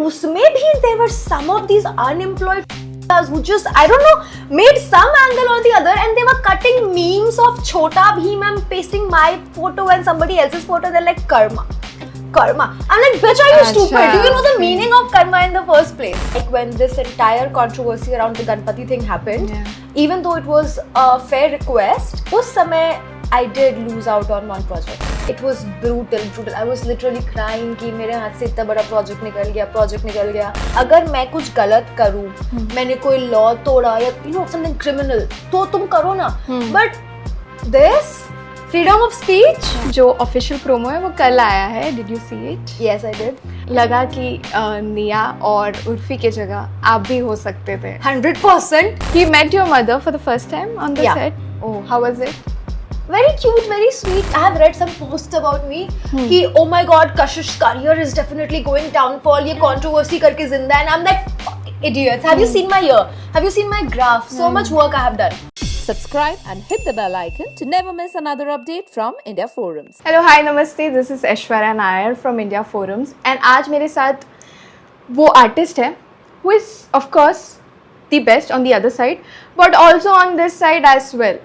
उसमें भी there were some of these unemployed who just, I don't know, made some angle or the other, and they were cutting memes of Chhota Bheem and pasting my photo and somebody else's photo. They're like, karma. I'm like, bitch, are you stupid? Do you know the meaning of karma in the first place? Like when this entire controversy around the Ganpati thing happened, even though it was a fair request, उस समय I did lose out on one project. It was brutal. I was literally crying कि मेरे हाथ से इतना बड़ा project निकल गया. अगर मैं कुछ गलत करूँ, मैंने कोई law तोड़ा या something criminal, तो तुम करो ना. But this freedom of speech, जो official promo है वो कल आया है. Did you see it? Yes, I did. लगा कि निया और उर्फी के जगह आप भी हो सकते थे. 100%. He met your mother for the first time on the set. Oh, how was it? Very cute, very sweet. I have read some posts about me कि oh my god, Kashish's career is definitely going downfall. ये controversy करके जिंदा है. And I'm like, idiots. Have you seen my year? Have you seen my graph? So much work I have done. Subscribe and hit the bell icon to never miss another update from India Forums. Hello, hi, namaste. This is Aishwarya Nair from India Forums. And आज मेरे साथ वो artist है who is of course the best on the other side, but also on this side as well.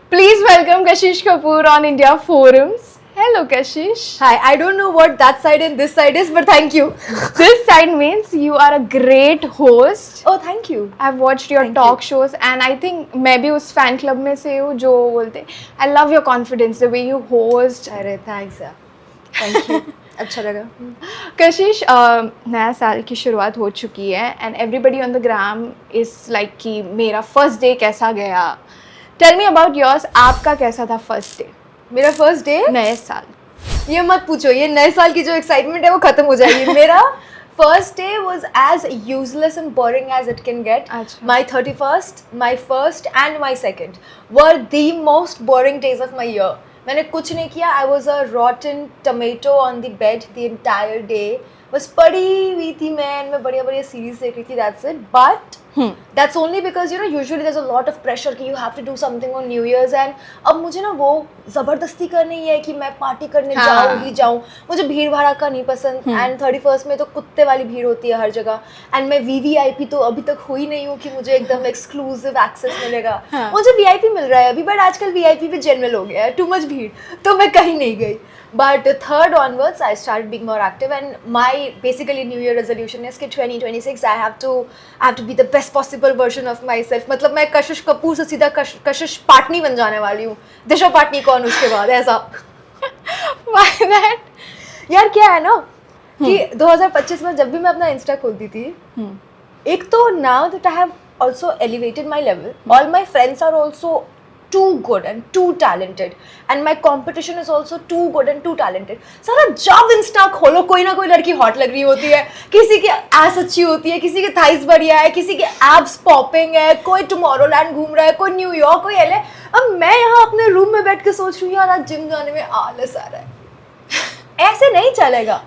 Please welcome Kashish Kapoor on India Forums. Hello, Kashish. Hi, I don't know what that side and this side is, but thank you. This side means you are a great host. Oh, thank you. I've watched your talk shows and I think मैं भी उस fan club में से हूँ जो बोलते I love your confidence, the way you host. अरे thanks यार. Thank you. अच्छा लगा. कशिश, नया साल की शुरुआत हो चुकी है and everybody on the gram is like कि मेरा first day कैसा गया. Tell me about yours. आपका कैसा था first day? मेरा फर्स्ट डे नए साल. ये मत पूछो, ये नए साल की जो एक्साइटमेंट है वो खत्म हो जाएगी. मेरा first day was as useless and boring as it can get. My 31st, my first and my second were the most boring days of my year. मैंने कुछ नहीं किया. I was a rotten tomato on the bed the entire day. बस पड़ी हुई थी मैं बढ़िया सीरीज देख रही थी. That's it. But that's only because usually there's a lot of pressure कि you have to do something on New Year's, and अब मुझे ना वो ज़बरदस्ती करनी है कि मैं पार्टी करने जाऊँ. मुझे भीड़ भाड़ा का नहीं पसंद. एंड 31st में तो कुत्ते वाली भीड़ होती है हर जगह. एंड मैं VVIP तो अभी तक हुई नहीं हूँ कि मुझे एकदम एक्सक्लूसिव एक्सेस मिलेगा. मुझे VIP मिल रहा है अभी, बट आजकल VIP भी जनरल हो गया है. टू मच भीड़, तो मैं कहीं नहीं गई. But 3rd onwards, I started being more active, and my basically New Year resolution is कि 2026 I have to be the best possible version of myself. मतलब मैं कशिश कपूर से सीधा कशिश पाटनी बन जाने वाली हूँ. दिशा पाटनी कौन उसके बाद, ऐसा. Why that? यार क्या है ना कि 2025 में जब भी मैं अपना इंस्टा खोलती थी, एक तो now that I have also elevated my level, all my friends are also too good and too talented, and my competition is also too good and too talented. सारा जब इंस्टा खोलो कोई ना कोई लड़की हॉट लग रही होती है. किसी की एस अच्छी होती है, किसी के थाइस बढ़िया है, किसी के एब्स पॉपिंग है, कोई टुमारोलैंड घूम रहा है, कोई न्यूयॉर्क, कोई LA. अब मैं यहाँ अपने रूम में बैठ के सोच रही हूँ यार आज जिम जाने में आलस आ रहा है. ऐसे नहीं चलेगा.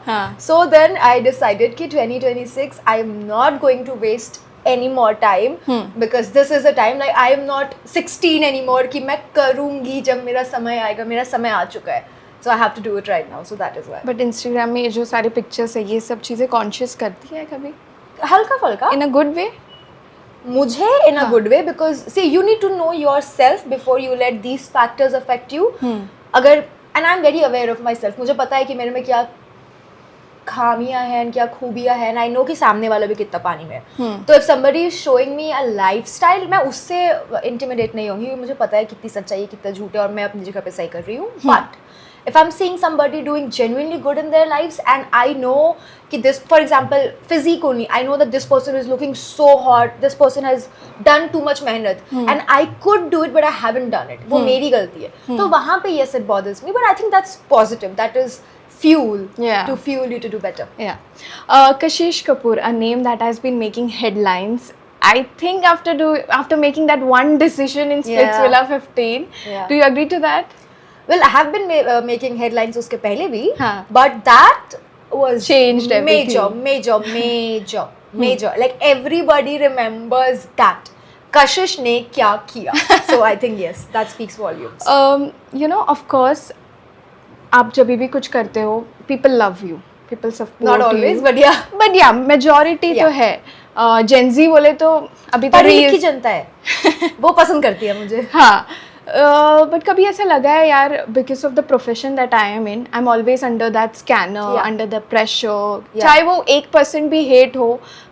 So then I decided कि 2026 I am not going to waste any more time, because this is a time like I am not 16 anymore कि मैं करूँगी जब मेरा समय आएगा. मेरा समय आ चुका है. So I have to do it right now. So that is why. But Instagram में जो सारे pictures है ये सब चीज़ें conscious करती है कभी? हल्का फल्का. In a good way? मुझे in a good way, because see you need to know yourself before you let these factors affect you. अगर and I'm very aware of myself. मुझे पता है कि मेरे में क्या खामियां हैं, क्या खूबियां हैं. आई नो कि सामने वाला भी कितना पानी में है. तो if somebody is showing me a lifestyle, मैं उससे इंटिमिडेट नहीं होंगी. मुझे पता है कितनी सच्चाई है, कितना झूठ है, और मैं अपनी जगह पे सही कर रही हूँ. But if I'm seeing somebody doing genuinely good in their lives, and I know कि this, for example, physique only, I know that this person is looking so hot, this person has done too much मेहनत, and I could do it but I haven't done it. वो मेरी गलती है. तो वहाँ पे yes it bothers me, but I think that's positive. That is fuel to fuel you to do better. Kashish Kapoor, a name that has been making headlines. I think after making that one decision in Splitsvilla 15, do you agree to that? Well, I have been making headlines उसके पहले भी, but that was changed everything. Major. Like everybody remembers that. Kashish ने क्या किया? So I think yes, that speaks volumes. Of course, आप जब भी कुछ करते हो, people love you. people support Not always, you. but yeah. But yeah, majority तो Yeah. है. Gen Z बोले तो अभी तो पढ़ी लिखी जनता है, वो पसंद करती है मुझे. हाँ. बट कभी ऐसा लगा है यार, because of the profession that I am in, I am always under that scanner, Yeah. Under the pressure. Yeah. चाहे वो 1% भी हेट हो,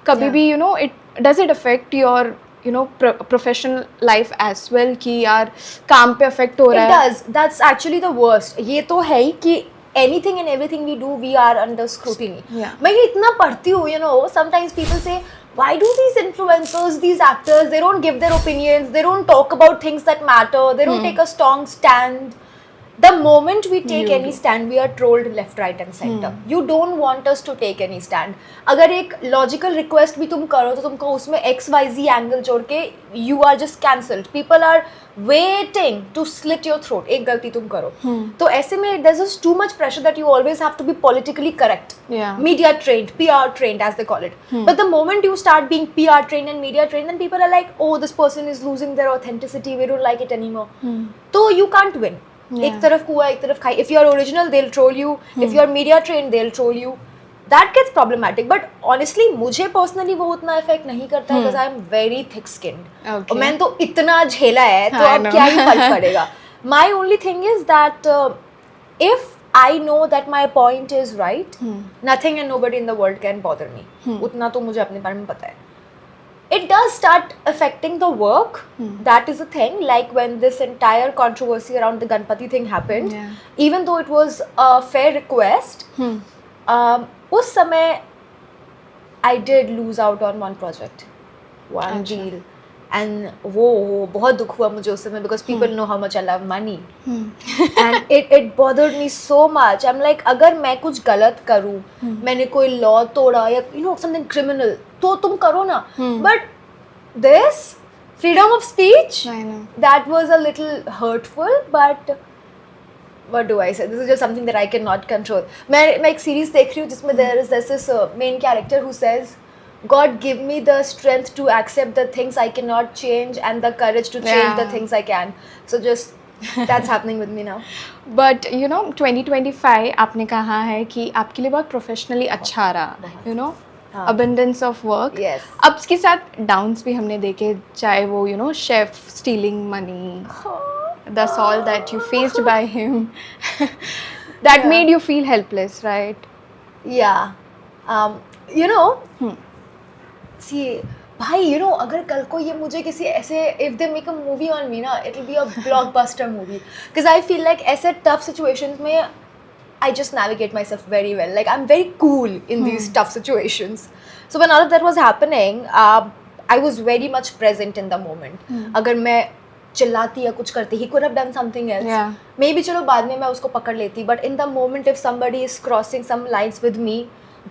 कभी Yeah. भी you know it does it affect your you know professional life as well, कि यार काम पे अफेक्ट हो रहा It है. does. That's actually the worst. ये तो है ही कि anything and everything we do, we are under scrutiny. Yeah. मैं ये इतना पढ़ती हूँ, you know, sometimes people say, why do these influencers, these actors, they don't give their opinions, they don't talk about things that matter, they don't take a strong stand. The moment we take You any do. stand, we are trolled left, right and center. You don't want us to take any stand. अगर एक logical request भी तुम करो तो तुमको उसमें XYZ angle जोड़ के you are just cancelled. People are waiting to slit your throat. एक गलती तुम करो. तो ऐसे में there's just too much pressure that you always have to be politically correct. Yeah. Media trained, PR trained as they call it. But the moment you start being PR trained and media trained, then people are like, oh, this person is losing their authenticity. We don't like it anymore. So you can't win. Yeah. एक तरफ कुआ एक तरफ खाई. If you're original, they'll troll you. If you're media trained, they'll troll you. That gets problematic. But honestly, मुझे personally वो उतना effect नहीं करता है because I'm very thick skinned. Okay. और मैंने तो इतना झेला है तो I अब know. क्या ही फर्क पड़ेगा. My only thing is that if I know that my point is right, nothing and nobody in the world can bother me. उतना तो मुझे अपने बारे में पता है. It does start affecting the work. That is a thing. Like when this entire controversy around the Ganpati thing happened, Yeah. even though it was a fair request, उस समय I did lose out on one project, one अच्छा. deal, and वो बहुत दुख हुआ मुझे उस समय because people know how much I love money. And it bothered me so much. I'm like, अगर मैं कुछ गलत करूँ, मैंने कोई law तोड़ा या you know something criminal, तो तुम करो ना. But this freedom of speech, I know. that was a little hurtful. But what do I say? This is just something that I cannot control. मैं एक series देख रही हूँ जिसमें there's this main character who says, God give me the strength to accept the things I cannot change and the courage to change the Yeah. things I can. So just that's happening with me now. But you know 2025 आपने कहा है कि आपके लिए बहुत professionally अच्छा रहा, you know हाँ. Abundance of work. Yes. Ups के साथ डाउन्स भी हमने देखे, चाहे वो you know chef stealing money, the soul that you faced by him, that Yeah. Made you feel helpless, right? Yeah. You know, see, भाई, you know, अगर कल को ये मुझे किसी ऐसे, if they make a movie on me ना, it will be a blockbuster movie. Because I feel like ऐसे tough situations में I just navigate myself very well. Like I'm very cool in these tough situations. So when all of that was happening, I was very much present in the moment. अगर मैं चिल्लाती या कुछ करती, he could have done something else. Yeah. Maybe चलो बाद में मैं उसको पकड़ लेती, but in the moment if somebody is crossing some lines with me,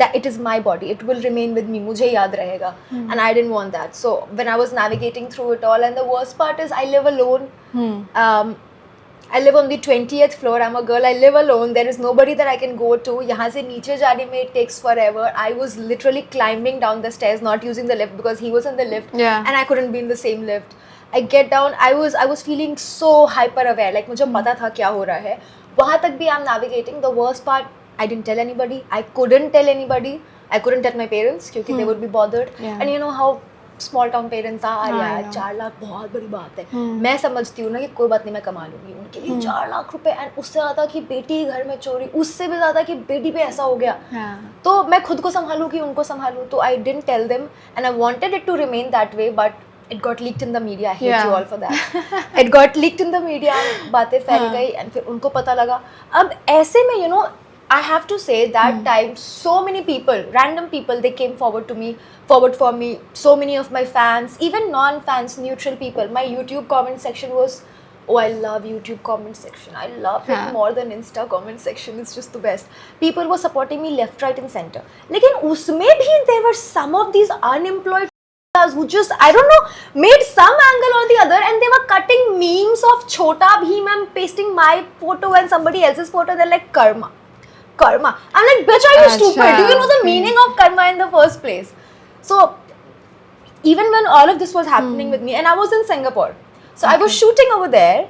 that it is my body, it will remain with me, मुझे याद रहेगा. And I didn't want that. So when I was navigating through it all, and the worst part is I live alone. I live on the 20th floor. I'm a girl. I live alone. There is nobody that I can go to. यहाँ से नीचे जाने में it takes forever. I was literally climbing down the stairs, not using the lift because he was in the lift, Yeah. and I couldn't be in the same lift. I get down. I was feeling so hyper aware. Like मुझे पता था क्या हो रहा है. वहाँ तक भी I'm navigating. The worst part, I didn't tell anybody. I couldn't tell anybody. I couldn't tell my parents क्योंकि they would be bothered. Yeah. And you know how small town parents are. I यार know. 4 lakh बहुत बड़ी बात है. मैं समझती हूँ ना कि कोई बात नहीं, मैं कमा लूँगी. उनके लिए 4 लाख रुपए, एंड उससे ज़्यादा कि बेटी घर में चोरी, उससे भी ज़्यादा कि बेटी पे ऐसा हो गया. तो मैं खुद को संभालूँ कि उनको संभालूँ. तो I didn't tell them, and I wanted it to remain that way, but it got leaked in the media. I hate Yeah. you all for that. It got leaked in the media. बातें फैल गई, and फिर उनको पता लगा. अब ऐसे में, you know, I have to say that time so many people, random people, they came forward for me. So many of my fans, even non-fans, neutral people. My YouTube comment section was, oh, I love YouTube comment section. I love it more than Insta comment section. It's just the best. People were supporting me left, right and center. लेकिन उसमें भी there were some of these unemployed who just, I don't know, made some angle or the other, and they were cutting memes of Chhota Bheem and pasting my photo and somebody else's photo. They're like, karma. I'm like, bitch, are you stupid? Do you know the meaning of karma in the first place? So even when all of this was happening with me, and I was in Singapore, So I was shooting over there.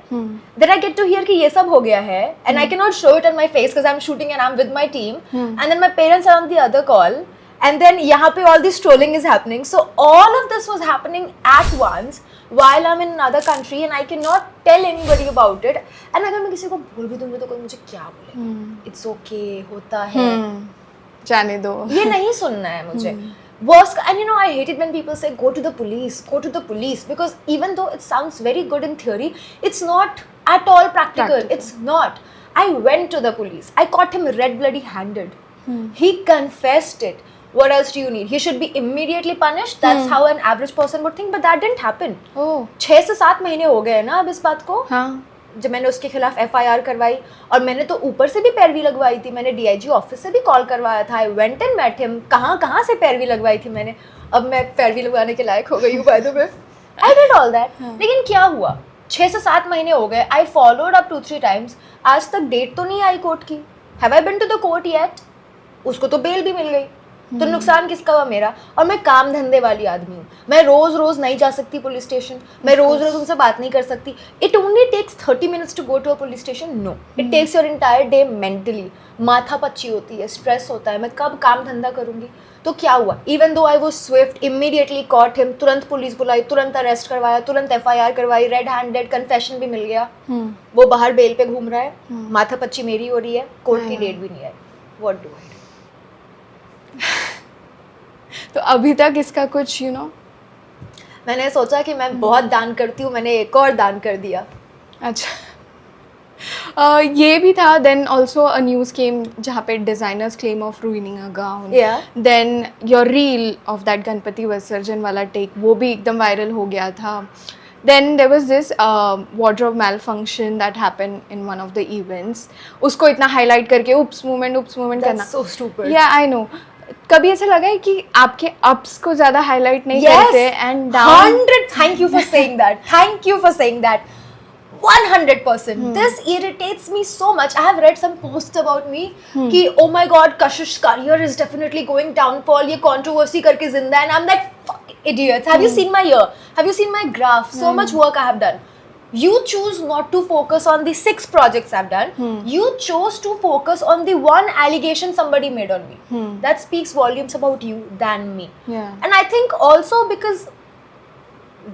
Then I get to hear कि ये सब हो गया है, and I cannot show it on my face because I'm shooting and I'm with my team. And then my parents are on the other call. And then यहाँ पे all this trolling is happening. So all of this was happening at once while I'm in another country and I cannot tell anybody about it. And अगर मैं किसी को बोल भी दूँगी तो कोई मुझे क्या बोले? It's okay, होता है. जाने दो. ये नहीं सुनना है मुझे. Worst, and you know, I hate it when people say go to the police, because even though it sounds very good in theory, it's not at all practical. It's not. I went to the police. I caught him red bloody handed. He confessed it. What else do you need? He should be immediately punished. That's how an average person would think, but that didn't happen. 6 से 7 महीने हो गए ना अब इस बात को. हाँ. जब मैंने उसके खिलाफ FIR करवाई, और मैंने तो ऊपर से भी पैरवी लगवाई थी, मैंने DIG ऑफिस से भी कॉल करवाया था. I went and met him. कहाँ से पैरवी लगवाई थी मैंने. अब मैं पैरवी लगवाने के लायक हो गई हूँ by the way. I did all that. लेकिन क्या हुआ? 6 से 7 महीने हो गए. I followed up 2-3 times. आज तक डेट तो नहीं आई कोर्ट की. Have I been to the court yet? उसको तो बेल भी मिल गई. तो नुकसान किसका हुआ? मेरा. और मैं काम धंधे वाली आदमी हूँ. मैं रोज नहीं जा सकती पुलिस स्टेशन. मैं रोज उनसे बात नहीं कर सकती. It only takes 30 minutes to go to a police station. No, it takes your entire day mentally. माथा पच्ची होती है, स्ट्रेस होता है. मैं कब काम धंधा करूँगी? तो क्या हुआ? Even though I was swift, immediately caught him. तुरंत पुलिस बुलाई, तुरंत अरेस्ट करवाया, तुरंत FIR करवाई, रेड हैंडेड कन्फेशन भी मिल गया. वो बाहर बेल पे घूम रहा है. माथा पच्ची मेरी हो रही है. कोर्ट की डेट भी नहीं आई. What do I do? तो अभी तक इसका कुछ मैंने सोचा कि मैं बहुत दान करती हूँ, मैंने एक और दान कर दिया. अच्छा. ये भी था. Then also a news came जहाँ पे designers claim of ruining a gown. Then your reel of that Ganpati विसर्जन वाला टेक, वो भी एकदम वायरल हो गया था. Then there was this wardrobe malfunction that happened in one of the events. उसको इतना highlight करके oops moment करना. That's so stupid. Yeah, I know. कभी ऐसा लगा है कि आपके ups को ज़्यादा highlight नहीं करते and down? 100. Thank you for saying that. Thank you for saying that. 100%. This irritates me so much. I have read some posts about me कि oh my god, Kashish's career is definitely going downfall. ये controversy करके जिंदा है. And I'm like, fuck idiots. Have you seen my year? Have you seen my graph? So much work I have done. You choose not to focus on the 6 projects I've done. You chose to focus on the one allegation somebody made on me. That speaks volumes about you than me. Yeah. And I think also because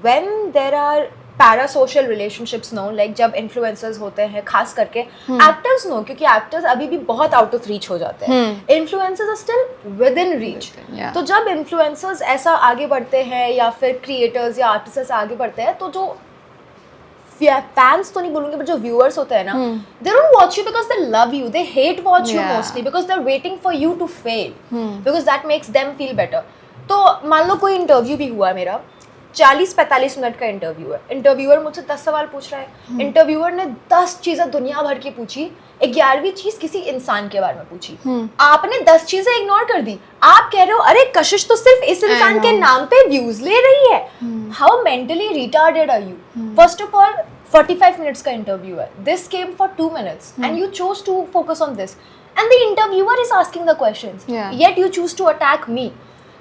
when there are parasocial relationships no, like जब influencers होते हैं, खास करके actors no, क्योंकि actors अभी भी बहुत out of reach हो जाते हैं. Influencers are still within reach. तो जब इन्फ्लुएंसर्स ऐसा आगे बढ़ते हैं या फिर क्रिएटर्स या आर्टिस्ट ऐसा आगे बढ़ते हैं, तो जो फैंस तो नहीं बोलूंगे, बट जो व्यूअर्स होते हैं ना, they don't watch you because they love you. They hate watch you mostly because they are waiting for you to fail, because that makes them feel better. तो मान लो कोई इंटरव्यू भी हुआ मेरा, 40-45 मिनट का इंटरव्यू है. इंटरव्यूअर मुझसे 10 सवाल पूछ रहा है. इंटरव्यूअर ने 10 चीजें दुनिया भर की पूछी, 11वीं चीज किसी इंसान के बारे में पूछी. आपने 10 चीजें इग्नोर कर दी. आप कह रहे हो अरे कशिश तो सिर्फ इस इंसान के नाम पे व्यूज ले रही है. How mentally retarded are you? First of all 45 minutes का इंटरव्यू है. This came for 2 minutes and you chose to focus on this and the interviewer is asking the questions, yet you choose to attack me.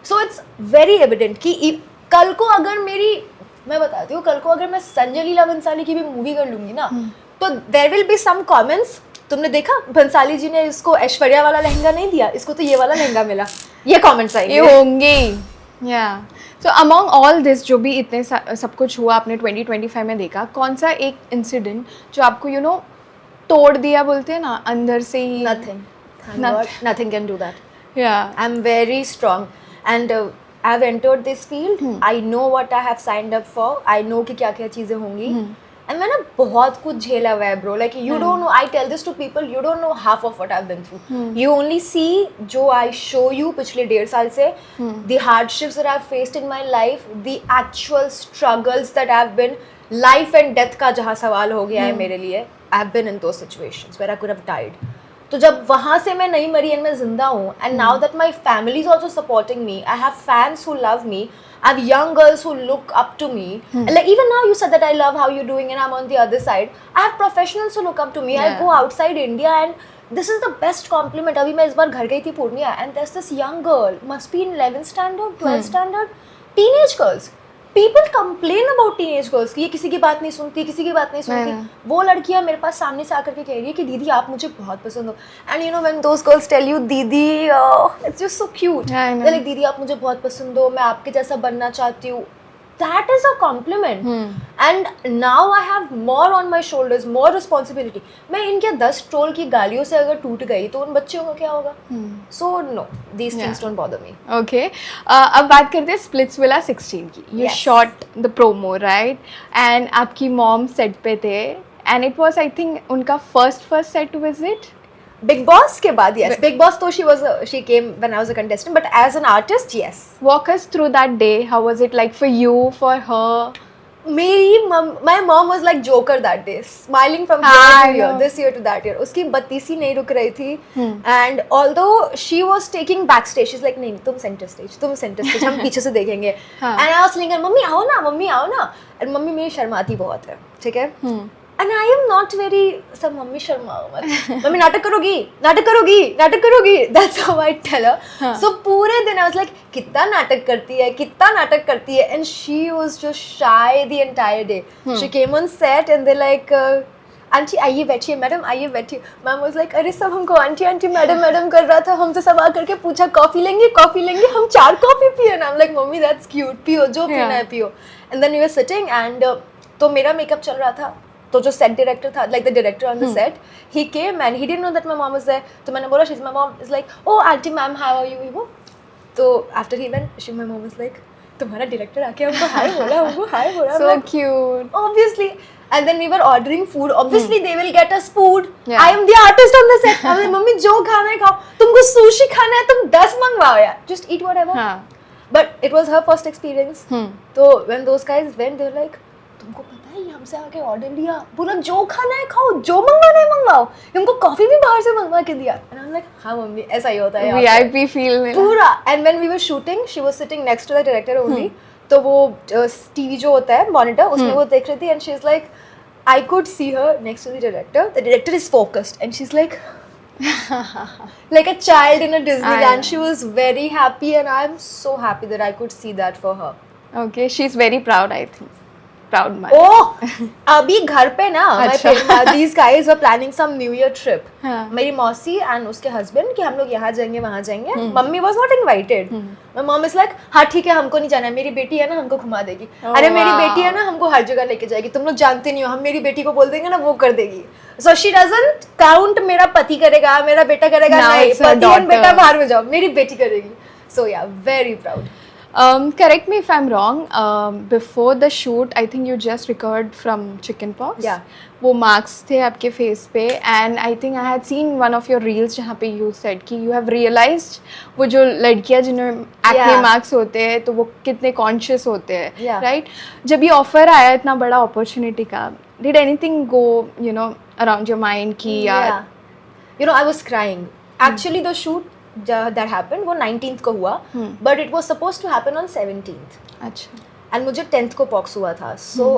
So it's very evident कि कल को अगर मैं बताती हूँ, कल को अगर मैं संजय लीला भंसाली की भी मूवी कर लूंगी ना, तो there will be some comments. तुमने देखा भंसाली जी ने इसको ऐश्वर्या वाला लहंगा नहीं दिया, इसको तो ये वाला लहंगा मिला. ये कमेंट्स आएंगे, ये होंगे. या सो अमॉन्ग ऑल दिस जो भी इतने सब कुछ हुआ आपने 2025 में देखा, कौन सा एक इंसिडेंट जो आपको तोड़ दिया, बोलते हैं ना, अंदर से ही? Nothing can do that. Yeah. I'm very strong and I've entered this field. I know what I have signed up for. I know कि क्या क्या चीज़ें होंगी. And मैंने बहुत कुछ झेला हुआ है bro. Like you don't know. I tell this to people. You don't know half of what I've been through. You only see जो I show you पिछले 1.5 साल से. The hardships that I've faced in my life. The actual struggles that I've been. Life and death का जहाँ सवाल हो गया है मेरे लिए. I've been in those situations where I could have died. तो जब वहाँ से मैं नहीं मरी एंड मैं जिंदा हूँ, and now that my family is also supporting me, I have fans who love me, I have young girls who look up to me, like even now you said that I love how you doing and I am on the other side, I have professionals who look up to me, I go outside India and this is the best compliment. अभी मैं इस बार घर गई थी Purnia and there is this young girl, must be in 11th standard, 12th standard, teenage girls, people complain about teenage girls कि ये किसी की बात नहीं सुनती, किसी की बात नहीं सुनती. वो लड़कियां मेरे पास सामने से आकर के कह रही है कि दीदी आप मुझे बहुत पसंद हो. And you know when those girls tell you didi, it's just so cute. Like दीदी आप मुझे बहुत पसंद हो, मैं आपके जैसा बनना चाहती हूँ. That is a compliment. And now I have more on my shoulders, more responsibility. मैं इनके 10 ट्रोल की गालियों से अगर टूट गई तो उन बच्चों का क्या होगा? So no, these things don't bother me. Okay. अब बात करते हैं Splitsvilla 16 की. You shot the promo, right? And आपकी mom set पे थे. And it was, I think, उनका first set visit. Big Boss के बाद yes. Big Boss तो she came when I was a contestant, but as an artist, yes. Walk us through that day. How was it like for you, for her? My mom was like Joker that day, smiling from this year to that year. उसकी बत्तीसी नहीं रुक रही थी. And although she was taking backstage, she's like नहीं तुम center stage, हम पीछे से देखेंगे. And I was telling her mummy आओ ना. And मम्मी मेरी शर्माती बहुत है, ठीक है? And I am not very सब मम्मी शर्माओ मत, मम्मी नाटक करोगी. That's how I tell her. So पूरे दिन I was like कितना नाटक करती है. And she was just shy the entire day. She came on set and they're like aunty आइए बैठिए मैडम आइए बैठिए. मैम वाज लाइक अरे सब हमको आंटी मैडम कर रहा था, हमसे सब आकर के पूछा कॉफी लेंगे, हम 4 कॉफी पिए ना. I'm like mummy that's cute, पियो जो पीना है पियो. And then we were sitting and तो मेरा मेकअप चल रहा था. तो जो सेट डायरेक्टर था, like the director on the set, he came and he didn't know that my mom was there. तो मैंने बोला she is my mom. Is like oh aunty ma'am how are you. तो after he went she my mom was like तुम्हारा director आके हमको हाय बोला. So cute. Obviously. And then we were ordering food. Obviously they will get us food. I am the artist on the set. I'm like mummy जो खाना है खाओ, तुमको sushi खाना है तुम 10 मंगवाओ यार, just eat whatever. But it was her first experience. तो when those guys went, they were like तुमको पता है ये हमसे आके ऑर्डर लिया, बोला जो खाना है खाओ, जो मंगवाना है मंगवाओ. हमको कॉफी भी बाहर से मंगवा के दिया. And I'm like हाँ मम्मी ऐसा ही होता है VIP feel में पूरा. And when we were shooting, she was sitting next to the director only. तो वो टीवी जो होता है मॉनिटर उसमें वो देख रही थी. And she's like I could see her next to the director. The director is focused and she's like like a child in a Disneyland. She was very happy and I'm so happy that I could see that for her. Okay, she's very proud, I think. Proud man. Oh, अभी घर पे ना these guys were planning some New Year trip. मेरी मौसी and उसके husband कि हम लोग यहाँ जाएंगे वहाँ जाएंगे. Mummy was not invited. My mom is like हाँ ठीक है हमको नहीं जाना है, मेरी बेटी है ना हमको घुमा देगी. अरे मेरी बेटी है ना हमको हर जगह लेके जाएगी, तुम लोग जानते नहीं हो, हम मेरी बेटी को बोल देंगे ना वो कर देगी. So she doesn't count मेरा पति करेगा मेरा बेटा करेगा, नहीं पति और बेटा बाहर में जाओ, मेरी बेटी करेगी. So yeah, very proud. Correct me if I'm wrong. Before the shoot, I think you just recovered from chickenpox. Yeah. वो marks थे आपके face पे, and I think I had seen one of your reels जहाँ पे you said कि you have realized वो जो लड़कियाँ जिन्हें acne marks होते हैं तो वो कितने conscious होते हैं, right? जब ये offer आया इतना बड़ा opportunity का, did anything go, you know, around your mind कि यार? You know, I was crying. Actually, the shoot that happened वो 19th को हुआ, but it was supposed to happen on 17th. अच्छा. And मुझे 10th को pox हुआ था, so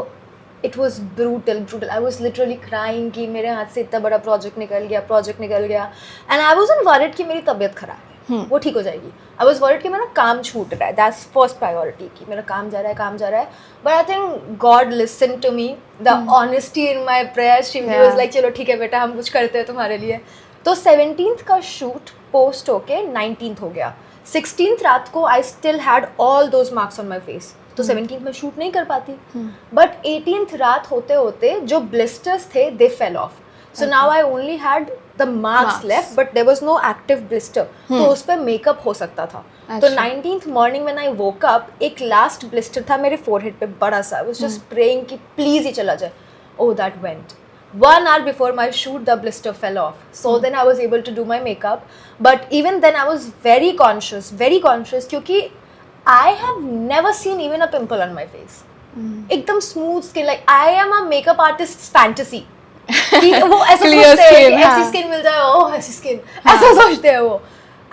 it was brutal. I was literally crying कि मेरे हाथ से इतना बड़ा project निकल गया. And I wasn't worried कि मेरी तबीयत खराब है, वो ठीक हो जाएगी. I was worried कि मेरा काम छूट रहा है. That's first priority कि मेरा काम जा रहा है. But I think God listened to me. The honesty in my prayers. She was like चलो ठीक है बेटा हम कुछ करते हैं तुम्हारे लिए. तो 17th का शूट पोस्ट होके 19th हो गया. 16th रात को I still had all those marks on my face. तो 17th में शूट नहीं कर पाती. बट 18th रात होते होते जो ब्लिस्टर्स थे they fell off. So now I only had the marks left but there was no active blister. तो उस पर मेकअप हो सकता था. तो 19th morning when I woke up एक लास्ट ब्लिस्टर था मेरे फोरहेड पे बड़ा सा. आई वाज जस्ट प्रेइंग कि प्लीज ही चला जाए. Oh that went. 1 hour before my shoot, the blister fell off. So then I was able to do my makeup. But even then I was very conscious क्योंकि I have never seen even a pimple on my face. एकदम smooth skin, like I am a makeup artist's fantasy. कि वो ऐसा सोचते हैं कि ऐसी skin मिल जाए, ओह ऐसी skin, ऐसा सोचते हैं वो.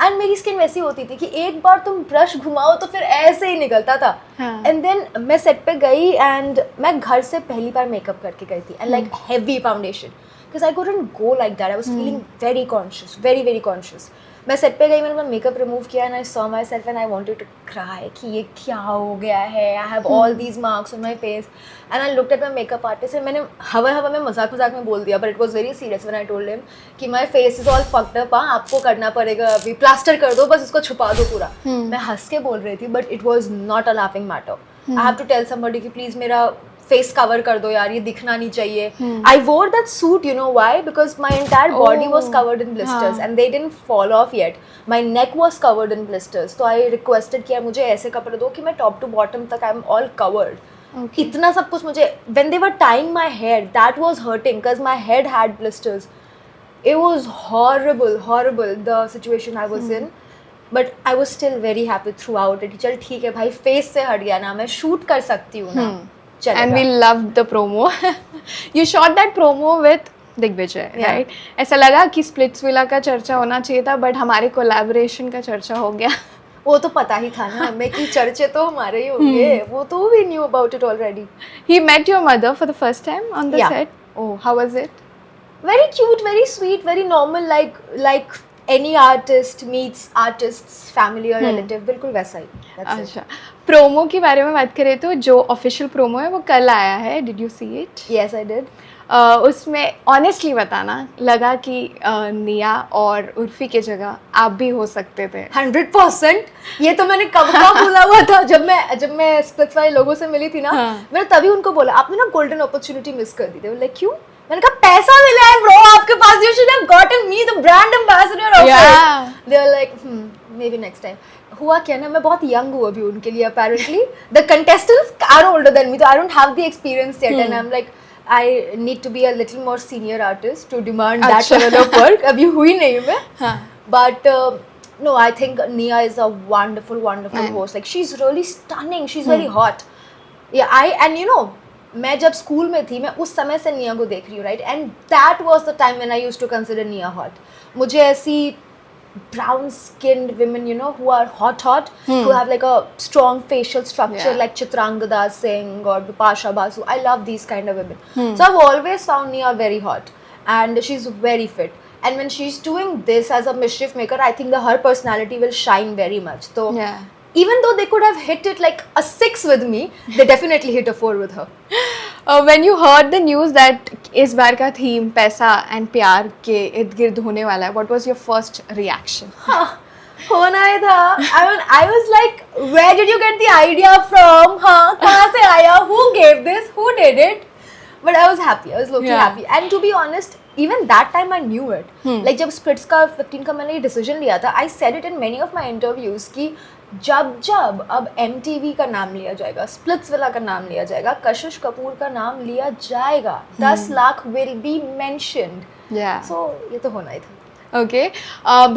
एंड मेरी स्किन वैसी होती थी कि एक बार तुम ब्रश घुमाओ तो फिर ऐसे ही निकलता था. एंड देन मैं सेट पे गई एंड मैं घर से पहली बार मेकअप करके गई थी and like heavy foundation because I couldn't go like that. I was feeling very conscious, very conscious. मैं सेट पे गई, मैंने अपना मेकअप रिमूव किया and I saw myself and I wanted to cry कि ये क्या हो गया है, I have all these marks on my face and I looked at my makeup artist and मैंने हवा में मजाक में बोल दिया, but it was very serious when I told him कि my face is all fucked up, हाँ आपको करना पड़ेगा अभी, प्लास्टर कर दो बस, इसको छुपा दो पूरा। मैं हंस के बोल रही थी but it was not a laughing matter. I have to tell somebody कि प्लीज मेरा फेस कवर कर दो यार, ये दिखना नहीं चाहिए। I wore that suit, you know why, because my entire body was covered in blisters and they didn't fall off yet, my neck was covered in blisters. तो आई रिक्वेस्टेड कि यार मुझे ऐसे कपड़े दो कि मैं टॉप टू बॉटम तक आई एम ऑल कवर्ड। इतना सब कुछ मुझे, when they were tying my hair, that was hurting because my head had blisters. It was horrible the situation I was in, but I was still very happy throughout it. चल ठीक है भाई, face से हट गया ना, मैं shoot कर सकती हूँ ना, चलेगा। And we loved the promo. You shot that promo with Digvijay, right? ऐसा लगा कि स्प्लिट्सविला का चर्चा होना चाहिए था, बट हमारे कोलैबोरेशन का चर्चा हो गया। वो तो पता ही था ना हमें कि चर्चे तो हमारे ही होंगे, वो तो we knew about it already. He met your mother for the first time on the Yeah. set. Oh, how was it? Very cute, very sweet, very normal, like any artist meets artist's family or relative, बिल्कुल वैसा ही। That's it. अच्छा, promo के बारे में बात करें तो जो ऑफिशियल प्रोमो है वो कल आया है, did you see it? Yes, I did. उसमें ऑनेस्टली बताना लगा कि निया और उर्फी की जगह आप भी हो सकते थे। 100%। ये तो मैंने कब का बोला हुआ था, जब मैं स्प्लिट्स वाले लोगों से मिली थी ना, मैंने तभी उनको बोला आपने ना गोल्डन अपॉर्चुनिटी मिस कर दी थी। लाइक क्यों? मैंने कहा पैसा मिला है ब्रो आपके पास, you should have gotten me the brand ambassador of it. They are like maybe next time. हुआ क्या ना, मैं बहुत यंग हूँ अभी उनके लिए apparently, the contestants are older than me, तो I don't have the experience yet and I am like I need to be a little more senior artist to demand that level of work. अभी हुई नहीं मैं, but no, I think Nia is a wonderful host. Like she's really stunning. She's very hot. Yeah, and you know, मैं जब school में थी, मैं उस समय से निया को देख रही हूँ, right? And that was the time when I used to consider Nia hot. मुझे ऐसी brown skinned women, you know, who are hot, who have like a strong facial structure, like Chitrangada Singh or Bipasha Basu. I love these kind of women. So I've always found Nia very hot and she's very fit. And when she's doing this as a mischief maker, I think her personality will shine very much. So even though they could have hit it like a 6 with me, they definitely hit a 4 with her. When you heard the news that इस बार का theme पैसा and प्यार के इर्द गिर्द होने वाला है, what was your first reaction? होना ही था। I mean, I was like, where did you get the idea from? हाँ, कहाँ से आया? Who gave this? Who did it? But I was happy. I was low-key happy. And to be honest, even that time I knew it. Like जब Splits का 15 का मैंने ये decision लिया था, I said it in many of my interviews कि जब अब MTV का नाम लिया जाएगा, स्प्लिट्सविला का नाम लिया जाएगा, कशिश कपूर का नाम लिया जाएगा, 10 lakh will be mentioned. So ये तो होना ही था। Okay,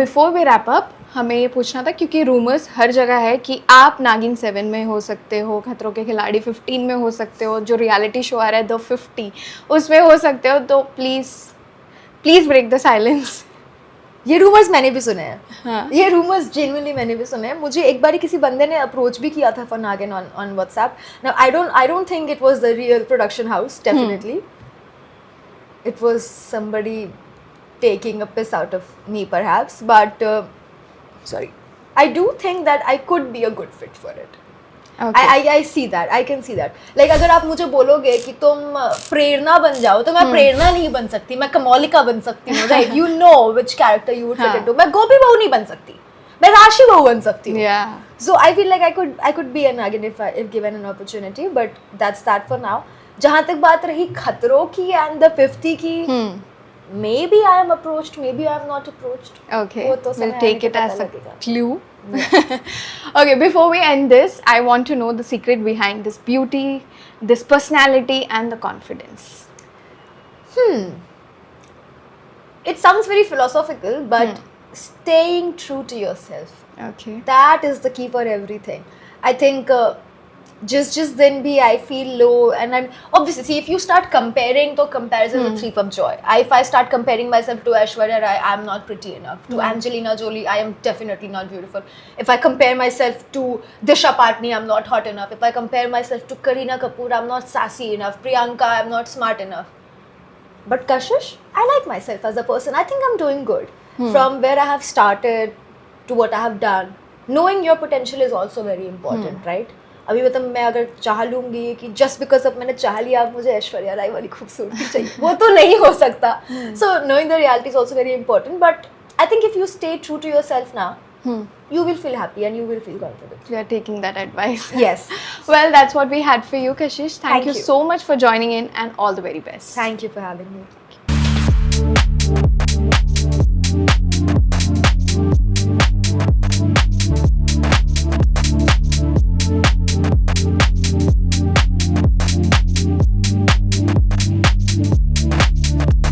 before we wrap up, हमें ये पूछना था क्योंकि रूमर्स हर जगह है कि आप नागिन 7 में हो सकते हो, खतरों के खिलाड़ी 15 में हो सकते हो, जो रियलिटी शो आ रहा है द 50 उसमें हो सकते हो, तो प्लीज़ ब्रेक द साइलेंस। ये रूमर्स मैंने भी सुने हैं। ये रूमर्स जेन्युइनली मैंने भी सुने हैं। मुझे एक बार किसी बंदे ने अप्रोच भी किया था फॉर नागिन on WhatsApp. Now I don't think it was the real production house, definitely it was somebody taking a piss out of me perhaps, but sorry, I do think that I could be a good fit for it. Okay. I see that, I can see that. Like अगर आप मुझे बोलोगे कि तुम प्रेरणा बन जाओ, तो मैं प्रेरणा नहीं बन सकती, मैं कमौलिका बन सकती हूँ, right? You know which character you would fit into. मैं गोपी बहू नहीं बन सकती, मैं राशि बहू बन सकती हूँ. So I feel like I could be a Nagin if given an opportunity, but that's that for now. जहाँ तक बात रही खतरों की and the 50 की, maybe I am approached, maybe I am not approached. Okay, तो we'll take it as a clue. Okay, before we end this, I want to know the secret behind this beauty, this personality and the confidence. It sounds very philosophical, but staying true to yourself. Okay. That is the key for everything. I think just then be I feel low, and I'm obviously, see, if you start comparing, to comparison is a thief of joy. If I start comparing myself to Aishwarya Rai, I'm not pretty enough. To Angelina Jolie, I am definitely not beautiful. If I compare myself to Disha Patni, I'm not hot enough. If I compare myself to Kareena Kapoor, I'm not sassy enough. Priyanka, I'm not smart enough. But Kashish, I like myself as a person. I think I'm doing good. from where I have started to what I have done. Knowing your potential is also very important, right? अभी मतलब मैं अगर चाह लूँगी कि just because अब मैंने चाह लिया अब मुझे ऐश्वर्या राय वाली खूबसूरती चाहिए, वो तो नहीं हो सकता. So knowing the reality is also very important. But I think if you stay true to yourself now, you will feel happy and you will feel confident. We are taking that advice. Yes. Well, that's what we had for you, Kashish. Thank Thank you you. so much for joining in and all the very best. Thank you for having me.